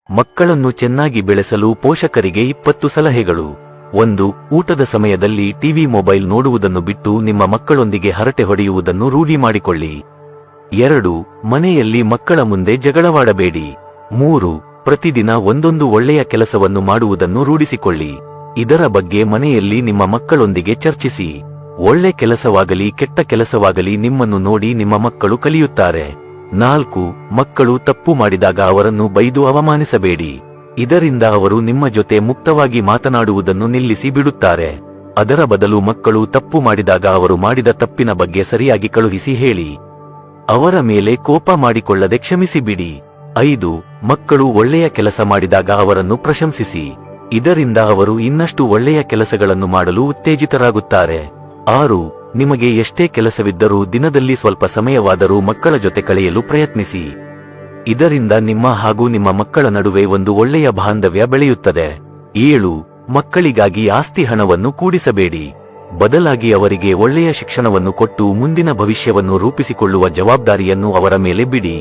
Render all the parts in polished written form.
ಮಕ್ಕಳನ್ನು ಚೆನ್ನಾಗಿ ಬೆಳೆಸಲು ಪೋಷಕರಿಗೆ 20 ಸಲಹೆಗಳು. 1. ಊಟದ ಸಮಯದಲ್ಲಿ ಟಿವಿ ಮೊಬೈಲ್ ನೋಡುವುದನ್ನು ಬಿಟ್ಟು ನಿಮ್ಮ ಮಕ್ಕಳೊಂದಿಗೆ ಹರಟೆ ಹೊಡೆಯುವುದನ್ನು ರೂಢಿ ಮಾಡಿಕೊಳ್ಳಿ. 2. ಮನೆಯಲ್ಲಿ ಮಕ್ಕಳ ಮುಂದೆ ಜಗಳವಾಡಬೇಡಿ. 3. ಪ್ರತಿದಿನ ಒಂದೊಂದು ಒಳ್ಳೆಯ ಕೆಲಸವನ್ನು ಮಾಡುವುದನ್ನು ರೂಢಿಸಿಕೊಳ್ಳಿ. ಇದರ ಬಗ್ಗೆ ಮನೆಯಲ್ಲಿ ನಿಮ್ಮ ಮಕ್ಕಳೊಂದಿಗೆ ಚರ್ಚಿಸಿ. ಒಳ್ಳೆ ಕೆಲಸವಾಗಲಿ ಕೆಟ್ಟ ಕೆಲಸವಾಗಲಿ ನಿಮ್ಮನ್ನು ನೋಡಿ ನಿಮ್ಮ ಮಕ್ಕಳು ಕಲಿಯುತ್ತಾರೆ. 4. ಮಕ್ಕಳು ತಪ್ಪು ಮಾಡಿದಾಗ ಅವರನ್ನು ಬೈದು ಅವಮಾನಿಸಬೇಡಿ. ಇದರಿಂದ ಅವರು ನಿಮ್ಮ ಜೊತೆ ಮುಕ್ತವಾಗಿ ಮಾತನಾಡುವುದನ್ನು ನಿಲ್ಲಿಸಿ ಬಿಡುತ್ತಾರೆ. ಅದರ ಬದಲು ಮಕ್ಕಳು ತಪ್ಪು ಮಾಡಿದಾಗ ಅವರು ಮಾಡಿದ ತಪ್ಪಿನ ಬಗ್ಗೆ ಸರಿಯಾಗಿ ಕಳುಹಿಸಿ ಹೇಳಿ. ಅವರ ಮೇಲೆ ಕೋಪ ಮಾಡಿಕೊಳ್ಳದೆ ಕ್ಷಮಿಸಿ ಬಿಡಿ. 5. ಮಕ್ಕಳು ಒಳ್ಳೆಯ ಕೆಲಸ ಮಾಡಿದಾಗ ಅವರನ್ನು ಪ್ರಶಂಸಿಸಿ. ಇದರಿಂದ ಅವರು ಇನ್ನಷ್ಟು ಒಳ್ಳೆಯ ಕೆಲಸಗಳನ್ನು ಮಾಡಲು ಉತ್ತೇಜಿತರಾಗುತ್ತಾರೆ. 6. ನಿಮಗೆ ಎಷ್ಟೇ ಕೆಲಸವಿದ್ದರೂ ದಿನದಲ್ಲಿ ಸ್ವಲ್ಪ ಸಮಯವಾದರೂ ಮಕ್ಕಳ ಜೊತೆ ಕಳೆಯಲು ಪ್ರಯತ್ನಿಸಿ. ಇದರಿಂದ ನಿಮ್ಮ ಹಾಗೂ ನಿಮ್ಮ ಮಕ್ಕಳ ನಡುವೆ ಒಂದು ಒಳ್ಳೆಯ ಬಾಂಧವ್ಯ ಬೆಳೆಯುತ್ತದೆ. 7. ಮಕ್ಕಳಿಗಾಗಿ ಆಸ್ತಿ ಹಣವನ್ನು ಕೂಡಿಸಬೇಡಿ. ಬದಲಾಗಿ ಅವರಿಗೆ ಒಳ್ಳೆಯ ಶಿಕ್ಷಣವನ್ನು ಕೊಟ್ಟು ಮುಂದಿನ ಭವಿಷ್ಯವನ್ನು ರೂಪಿಸಿಕೊಳ್ಳುವ ಜವಾಬ್ದಾರಿಯನ್ನು ಅವರ ಮೇಲೆ ಬಿಡಿ.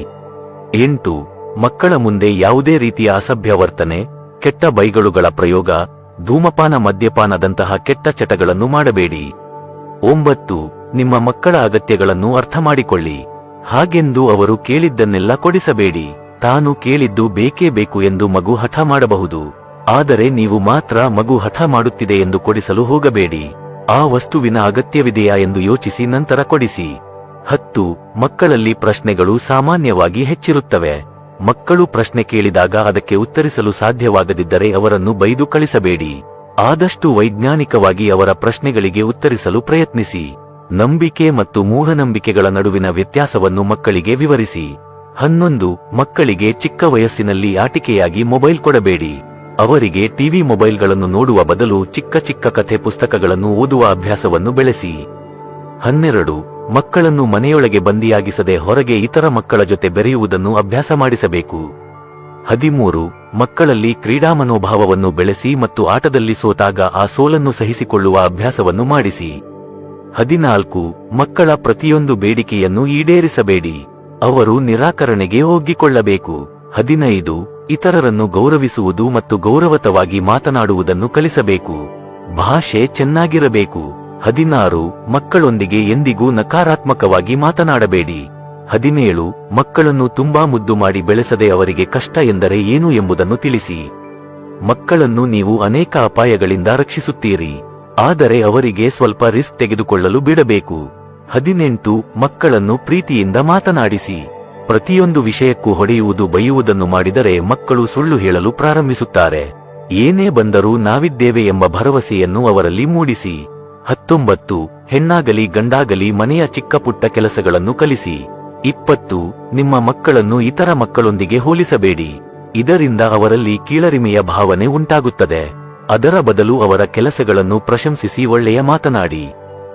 8. ಮಕ್ಕಳ ಮುಂದೆ ಯಾವುದೇ ರೀತಿಯ ಅಸಭ್ಯ ವರ್ತನೆ, ಕೆಟ್ಟ ಬೈಗಳುಗಳ ಪ್ರಯೋಗ, ಧೂಮಪಾನ ಮದ್ಯಪಾನದಂತಹ ಕೆಟ್ಟ ಚಟಗಳನ್ನು ಮಾಡಬೇಡಿ. 9. ನಿಮ್ಮ ಮಕ್ಕಳ ಅಗತ್ಯಗಳನ್ನು ಅರ್ಥ ಮಾಡಿಕೊಳ್ಳಿ. ಹಾಗೆಂದು ಅವರು ಕೇಳಿದ್ದನ್ನೆಲ್ಲ ಕೊಡಿಸಬೇಡಿ. ತಾನು ಕೇಳಿದ್ದು ಬೇಕೇ ಬೇಕು ಎಂದು ಮಗು ಹಠ ಮಾಡಬಹುದು. ಆದರೆ ನೀವು ಮಾತ್ರ ಮಗು ಹಠ ಮಾಡುತ್ತಿದೆ ಎಂದು ಕೊಡಿಸಲು ಹೋಗಬೇಡಿ. ಆ ವಸ್ತುವಿನ ಅಗತ್ಯವಿದೆಯಾ ಎಂದು ಯೋಚಿಸಿ ನಂತರ ಕೊಡಿಸಿ. 10. ಮಕ್ಕಳಲ್ಲಿ ಪ್ರಶ್ನೆಗಳು ಸಾಮಾನ್ಯವಾಗಿ ಹೆಚ್ಚಿರುತ್ತವೆ. ಮಕ್ಕಳು ಪ್ರಶ್ನೆ ಕೇಳಿದಾಗ ಅದಕ್ಕೆ ಉತ್ತರಿಸಲು ಸಾಧ್ಯವಾಗದಿದ್ದರೆ ಅವರನ್ನು ಬೈದು ಕಳಿಸಬೇಡಿ. ಆದಷ್ಟು ವೈಜ್ಞಾನಿಕವಾಗಿ ಅವರ ಪ್ರಶ್ನೆಗಳಿಗೆ ಉತ್ತರಿಸಲು ಪ್ರಯತ್ನಿಸಿ. ನಂಬಿಕೆ ಮತ್ತು ಮೂಢನಂಬಿಕೆಗಳ ನಡುವಿನ ವ್ಯತ್ಯಾಸವನ್ನು ಮಕ್ಕಳಿಗೆ ವಿವರಿಸಿ. 11. ಮಕ್ಕಳಿಗೆ ಚಿಕ್ಕ ವಯಸ್ಸಿನಲ್ಲಿ ಆಟಿಕೆಯಾಗಿ ಮೊಬೈಲ್ ಕೊಡಬೇಡಿ. ಅವರಿಗೆ ಟಿವಿ ಮೊಬೈಲ್ಗಳನ್ನು ನೋಡುವ ಬದಲು ಚಿಕ್ಕ ಚಿಕ್ಕ ಕಥೆ ಪುಸ್ತಕಗಳನ್ನು ಓದುವ ಅಭ್ಯಾಸವನ್ನು ಬೆಳೆಸಿ. 12. ಮಕ್ಕಳನ್ನು ಮನೆಯೊಳಗೆ ಬಂದಿಯಾಗಿಸದೆ ಹೊರಗೆ ಇತರ ಮಕ್ಕಳ ಜೊತೆ ಬೆರೆಯುವುದನ್ನು ಅಭ್ಯಾಸ ಮಾಡಿಸಬೇಕು. 13. ಮಕ್ಕಳಲ್ಲಿ ಕ್ರೀಡಾ ಮನೋಭಾವವನ್ನು ಬೆಳೆಸಿ ಮತ್ತು ಆಟದಲ್ಲಿ ಸೋತಾಗ ಆ ಸೋಲನ್ನು ಸಹಿಸಿಕೊಳ್ಳುವ ಅಭ್ಯಾಸವನ್ನು ಮಾಡಿಸಿ. 14. ಮಕ್ಕಳ ಪ್ರತಿಯೊಂದು ಬೇಡಿಕೆಯನ್ನು ಈಡೇರಿಸಬೇಡಿ. ಅವರು ನಿರಾಕರಣೆಗೆ ಒಗ್ಗಿಕೊಳ್ಳಬೇಕು. 15. ಇತರರನ್ನು ಗೌರವಿಸುವುದು ಮತ್ತು ಗೌರವತವಾಗಿ ಮಾತನಾಡುವುದನ್ನು ಕಲಿಸಬೇಕು. ಭಾಷೆ ಚೆನ್ನಾಗಿರಬೇಕು. 16. ಮಕ್ಕಳೊಂದಿಗೆ ಎಂದಿಗೂ ನಕಾರಾತ್ಮಕವಾಗಿ ಮಾತನಾಡಬೇಡಿ. 17. ಮಕ್ಕಳನ್ನು ತುಂಬಾ ಮುದ್ದು ಮಾಡಿ ಬೆಳೆಸದೆ ಅವರಿಗೆ ಕಷ್ಟ ಎಂದರೆ ಏನು ಎಂಬುದನ್ನು ತಿಳಿಸಿ. ಮಕ್ಕಳನ್ನು ನೀವು ಅನೇಕ ಅಪಾಯಗಳಿಂದ ರಕ್ಷಿಸುತ್ತೀರಿ, ಆದರೆ ಅವರಿಗೆ ಸ್ವಲ್ಪ ರಿಸ್ಕ್ ತೆಗೆದುಕೊಳ್ಳಲು ಬಿಡಬೇಕು. 18. ಮಕ್ಕಳನ್ನು ಪ್ರೀತಿಯಿಂದ ಮಾತನಾಡಿಸಿ. ಪ್ರತಿಯೊಂದು ವಿಷಯಕ್ಕೂ ಹೊಡೆಯುವುದು ಬೈಯುವುದನ್ನು ಮಾಡಿದರೆ ಮಕ್ಕಳು ಸುಳ್ಳು ಹೇಳಲು ಪ್ರಾರಂಭಿಸುತ್ತಾರೆ. ಏನೇ ಬಂದರೂ ನಾವಿದ್ದೇವೆ ಎಂಬ ಭರವಸೆಯನ್ನು ಅವರಲ್ಲಿ ಮೂಡಿಸಿ. 19. ಹೆಣ್ಣಾಗಲಿ ಗಂಡಾಗಲಿ ಮನೆಯ ಚಿಕ್ಕ ಪುಟ್ಟ ಕೆಲಸಗಳನ್ನು ಕಲಿಸಿ. 20. ನಿಮ್ಮ ಮಕ್ಕಳನ್ನು ಇತರ ಮಕ್ಕಳೊಂದಿಗೆ ಹೋಲಿಸಬೇಡಿ. ಇದರಿಂದ ಅವರಲ್ಲಿ ಕೀಳರಿಮೆಯ ಭಾವನೆ ಉಂಟಾಗುತ್ತದೆ. ಅದರ ಬದಲು ಅವರ ಕೆಲಸಗಳನ್ನು ಪ್ರಶಂಸಿಸಿ ಒಳ್ಳೆಯ ಮಾತನಾಡಿ.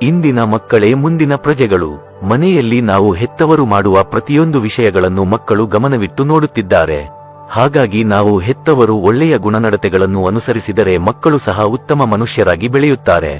ಇಂದಿನ ಮಕ್ಕಳೇ ಮುಂದಿನ ಪ್ರಜೆಗಳು. ಮನೆಯಲ್ಲಿ ನಾವು ಹೆತ್ತವರು ಮಾಡುವ ಪ್ರತಿಯೊಂದು ವಿಷಯಗಳನ್ನು ಮಕ್ಕಳು ಗಮನವಿಟ್ಟು ನೋಡುತ್ತಿದ್ದಾರೆ. ಹಾಗಾಗಿ ನಾವು ಹೆತ್ತವರು ಒಳ್ಳೆಯ ಗುಣನಡತೆಗಳನ್ನು ಅನುಸರಿಸಿದರೆ ಮಕ್ಕಳು ಸಹ ಉತ್ತಮ ಮನುಷ್ಯರಾಗಿ ಬೆಳೆಯುತ್ತಾರೆ.